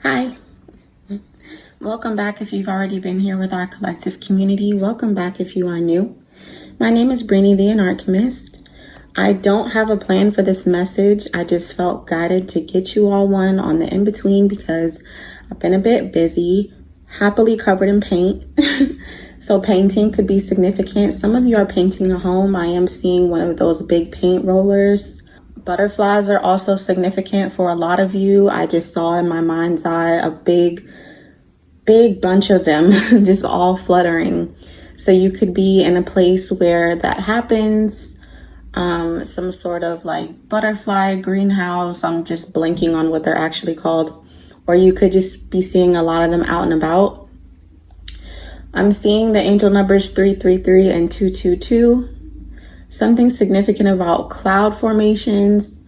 Hi. Welcome back if you've already been here with our collective community. Welcome back if you are new. My name is Brini, the anarchemist. I don't have a plan for this message. I just felt guided to get you all one on the in-between because I've been a bit busy, happily covered in paint. So painting could be significant. Some of you are painting a home. I am seeing one of those big paint rollers. Butterflies are also significant for a lot of you. I just saw in my mind's eye a big bunch of them just all fluttering. So you could be in a place where that happens, some sort of like butterfly greenhouse. I'm just blanking on what they're actually called. Or you could just be seeing a lot of them out and about. I'm seeing the angel numbers 333 and 222. Something significant about cloud formations,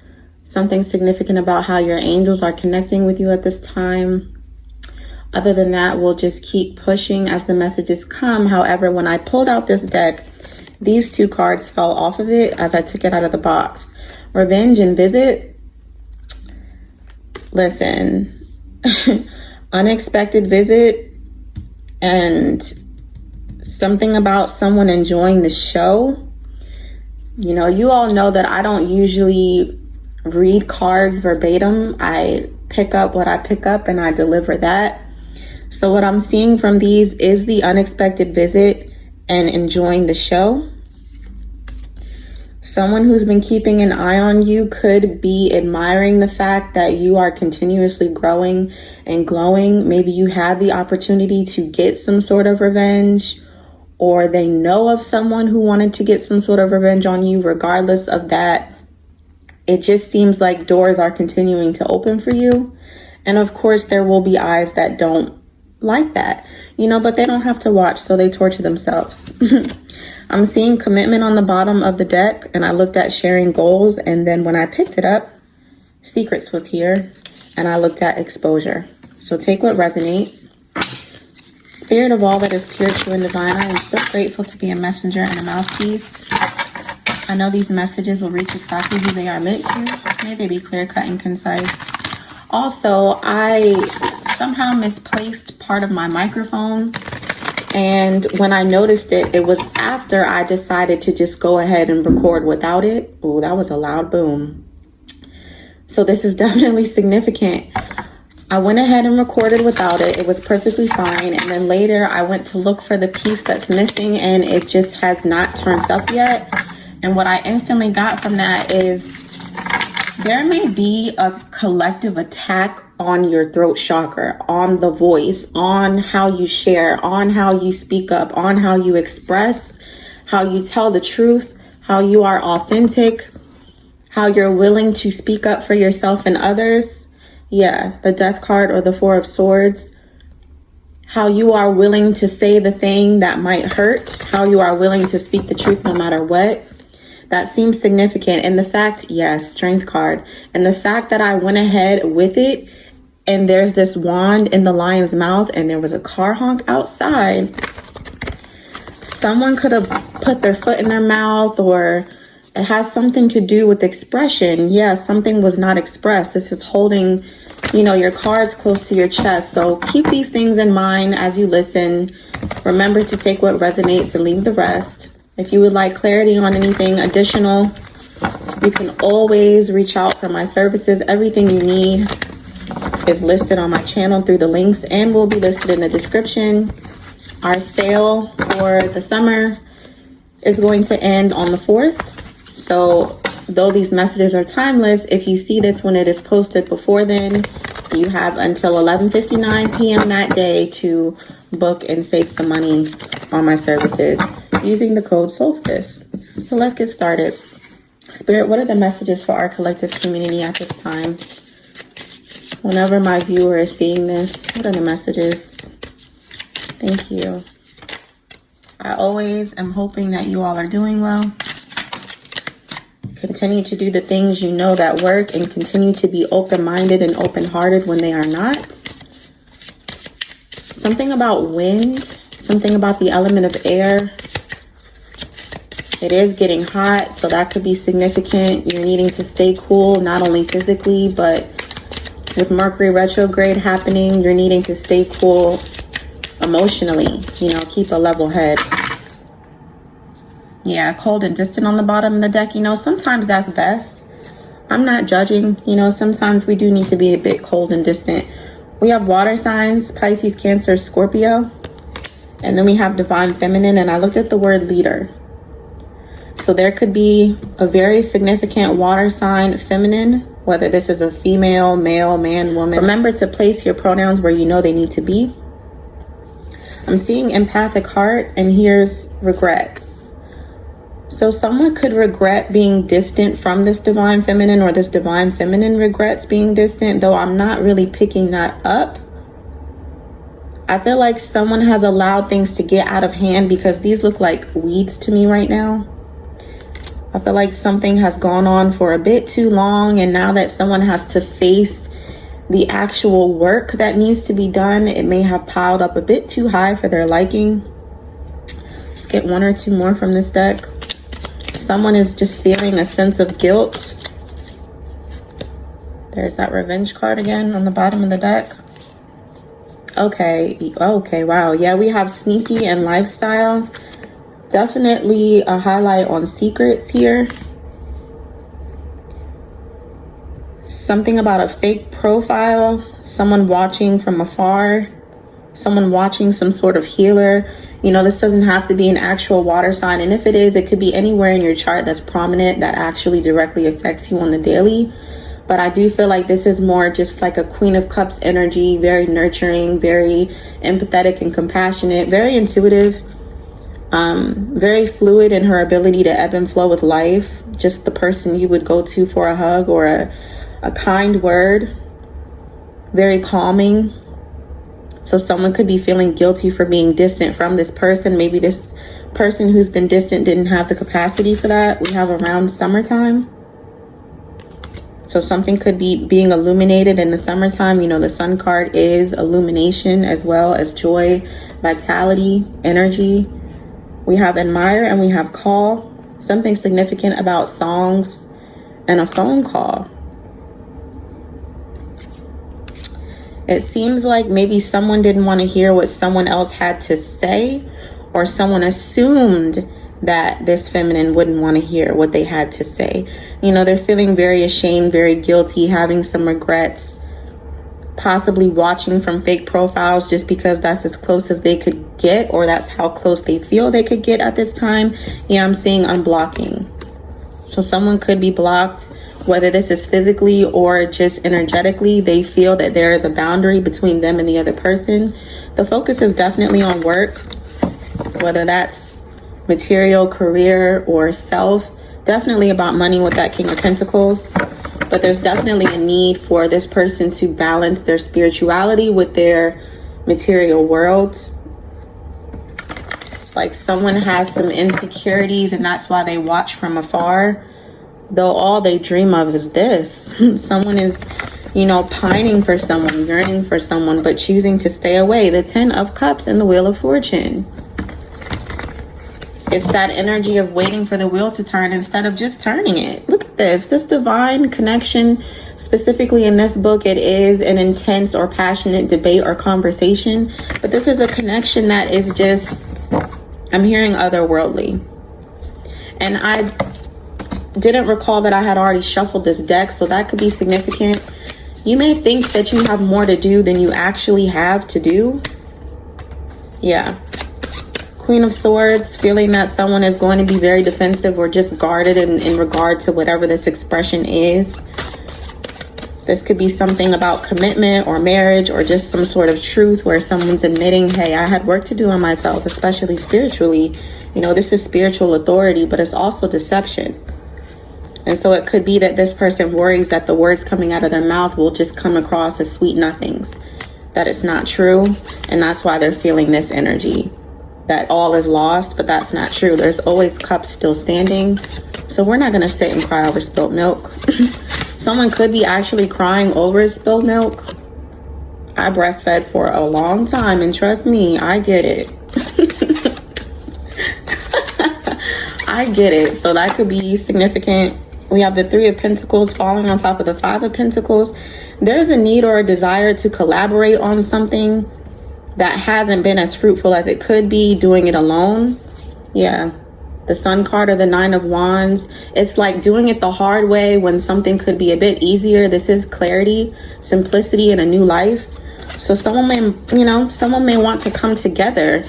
something significant about how your angels are connecting with you at this time. Other than that, we'll just keep pushing as the messages come. However, when I pulled out this deck, these two cards fell off of it as I took it out of the box. Revenge and visit. Listen, unexpected visit and something about someone enjoying the show. You know, you all know that I don't usually read cards verbatim. I pick up what I pick up and I deliver that. So what I'm seeing from these is the unexpected visit and enjoying the show. Someone who's been keeping an eye on you could be admiring the fact that you are continuously growing and glowing. Maybe you had the opportunity to get some sort of revenge, or they know of someone who wanted to get some sort of revenge on you. Regardless of that, it just seems like doors are continuing to open for you. And of course, there will be eyes that don't like that, you know, but they don't have to watch, so they torture themselves. I'm seeing commitment on the bottom of the deck, and I looked at sharing goals, and then when I picked it up, secrets was here, and I looked at exposure. So take what resonates. Spirit of all that is pure, true, and divine, I am so grateful to be a messenger and a mouthpiece. I know these messages will reach exactly who they are meant to. May they be clear, cut, and concise. Also, I somehow misplaced part of my microphone, and when I noticed it, it was after I decided to just go ahead and record without it. Oh, that was a loud boom. So this is definitely significant. I went ahead and recorded without it. It was perfectly fine. And then later I went to look for the piece that's missing, and it just has not turned up yet. And what I instantly got from that is there may be a collective attack on your throat chakra, on the voice, on how you share, on how you speak up, on how you express, how you tell the truth, how you are authentic, how you're willing to speak up for yourself and others. Yeah, the Death card or the Four of Swords. How you are willing to say the thing that might hurt. How you are willing to speak the truth no matter what. That seems significant. And the fact, yes, Strength card. And the fact that I went ahead with it, and there's this wand in the lion's mouth, and there was a car honk outside. Someone could have put their foot in their mouth, or it has something to do with expression. Yeah, something was not expressed. This is holding, you know, your cards close to your chest. So keep these things in mind as you listen. Remember to take what resonates and leave the rest. If you would like clarity on anything additional, you can always reach out for my services. Everything you need is listed on my channel through the links and will be listed in the description. Our sale for the summer is going to end on the 4th. So though these messages are timeless, if you see this when it is posted before then, you have until 11:59 p.m. that day to book and save some money on my services using the code SOLSTICE. So let's get started. Spirit, what are the messages for our collective community at this time? Whenever my viewer is seeing this, what are the messages? Thank you. I always am hoping that you all are doing well. Continue to do the things you know that work, and continue to be open-minded and open-hearted when they are not. Something about wind, something about the element of air. It is getting hot, so that could be significant. You're needing to stay cool, not only physically, but With Mercury retrograde happening, you're needing to stay cool emotionally, you know, keep a level head. Yeah, cold and distant on the bottom of the deck. You know, sometimes that's best. I'm not judging. You know, sometimes we do need to be a bit cold and distant. We have water signs, Pisces, Cancer, Scorpio. And then we have divine feminine. And I looked at the word leader. So there could be a very significant water sign feminine, whether this is a female, male, man, woman. Remember to place your pronouns where you know they need to be. I'm seeing empathic heart, and here's regrets. So someone could regret being distant from this divine feminine, or this divine feminine regrets being distant, though I'm not really picking that up. I feel like someone has allowed things to get out of hand, because these look like weeds to me right now. I feel like something has gone on for a bit too long, and now that someone has to face the actual work that needs to be done, it may have piled up a bit too high for their liking. Let's get one or two more from this deck. Someone is just feeling a sense of guilt. There's that revenge card again on the bottom of the deck. Okay, wow. Yeah, we have sneaky and lifestyle. Definitely a highlight on secrets here. Something about a fake profile, someone watching from afar, someone watching some sort of healer. You know, this doesn't have to be an actual water sign. And if it is, it could be anywhere in your chart that's prominent that actually directly affects you on the daily. But I do feel like this is more just like a Queen of Cups energy, very nurturing, very empathetic and compassionate, very intuitive, very fluid in her ability to ebb and flow with life. Just the person you would go to for a hug or a kind word. Very calming. So someone could be feeling guilty for being distant from this person. Maybe this person who's been distant didn't have the capacity for that. We have around summertime. So something could be being illuminated in the summertime. You know, the sun card is illumination as well as joy, vitality, energy. We have admire and we have call. Something significant about songs and a phone call. It seems like maybe someone didn't want to hear what someone else had to say, or someone assumed that this feminine wouldn't want to hear what they had to say. You know, they're feeling very ashamed, very guilty, having some regrets, possibly watching from fake profiles just because that's as close as they could get, or that's how close they feel they could get at this time. Yeah, I'm seeing unblocking. So someone could be blocked, whether this is physically or just energetically. They feel that there is a boundary between them and the other person. The focus is definitely on work, whether that's material, career, or self. Definitely about money with that King of Pentacles. But there's definitely a need for this person to balance their spirituality with their material world. It's like someone has some insecurities, and that's why they watch from afar. Though all they dream of is this. Someone is, you know, pining for someone, yearning for someone, but choosing to stay away. The 10 of Cups and the Wheel of Fortune. It's that energy of waiting for the wheel to turn instead of just turning it. Look at this. This divine connection, specifically in this book, it is an intense or passionate debate or conversation. But this is a connection that is just, I'm hearing otherworldly. And I didn't recall that I had already shuffled this deck, so that could be significant. You may think that you have more to do than you actually have to do. Yeah. Queen of Swords, feeling that someone is going to be very defensive or just guarded in regard to whatever this expression is. This could be something about commitment or marriage, or just some sort of truth where someone's admitting, hey, I had work to do on myself, especially spiritually. You know, this is spiritual authority, but it's also deception. And so it could be that this person worries that the words coming out of their mouth will just come across as sweet nothings, that it's not true. And that's why they're feeling this energy, that all is lost, but that's not true. There's always cups still standing. So we're not going to sit and cry over spilled milk. Someone could be actually crying over spilled milk. I breastfed for a long time, and trust me, I get it. I get it. So that could be significant. We have the Three of Pentacles falling on top of the Five of Pentacles. There's a need or a desire to collaborate on something that hasn't been as fruitful as it could be, doing it alone. Yeah. The Sun card or the Nine of Wands. It's like doing it the hard way when something could be a bit easier. This is clarity, simplicity, and a new life. So someone may, someone may want to come together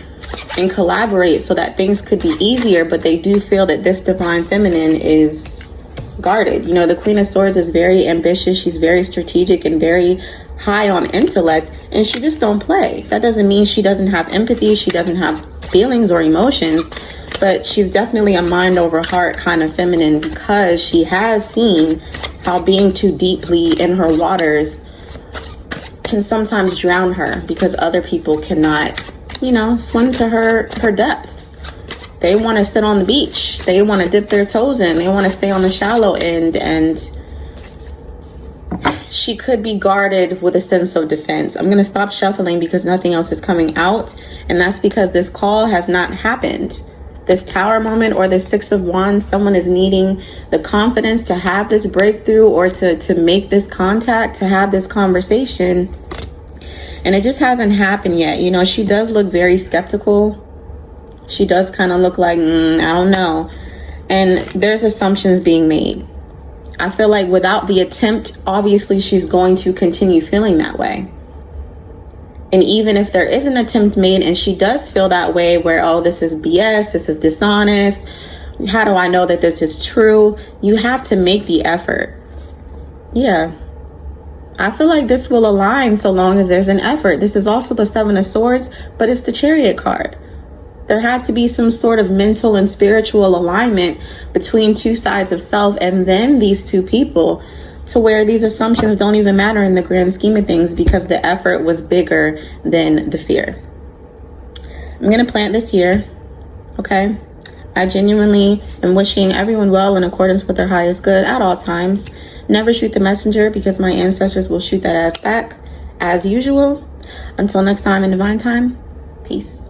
and collaborate so that things could be easier, but they do feel that this divine feminine is guarded. The Queen of Swords is very ambitious. She's very strategic and very high on intellect, and she just don't play. That doesn't mean she doesn't have empathy. She doesn't have feelings or emotions, but she's definitely a mind over heart kind of feminine, because she has seen how being too deeply in her waters can sometimes drown her, because other people cannot, swim to her depths. They want to sit on the beach. They want to dip their toes in. They want to stay on the shallow end, and she could be guarded with a sense of defense. I'm going to stop shuffling because nothing else is coming out, and that's because this call has not happened. This Tower moment or the Six of Wands, someone is needing the confidence to have this breakthrough or to make this contact, to have this conversation. And it just hasn't happened yet. She does look very skeptical. She does kind of look like, I don't know. And there's assumptions being made. I feel like without the attempt, obviously she's going to continue feeling that way. And even if there is an attempt made and she does feel that way, where, oh, this is BS, this is dishonest, how do I know that this is true? You have to make the effort. Yeah. I feel like this will align so long as there's an effort. This is also the Seven of Swords, but it's the Chariot card. There had to be some sort of mental and spiritual alignment between two sides of self and then these two people, to where these assumptions don't even matter in the grand scheme of things, because the effort was bigger than the fear. I'm going to plant this here, okay? I genuinely am wishing everyone well in accordance with their highest good at all times. Never shoot the messenger, because my ancestors will shoot that ass back as usual. Until next time in divine time, peace.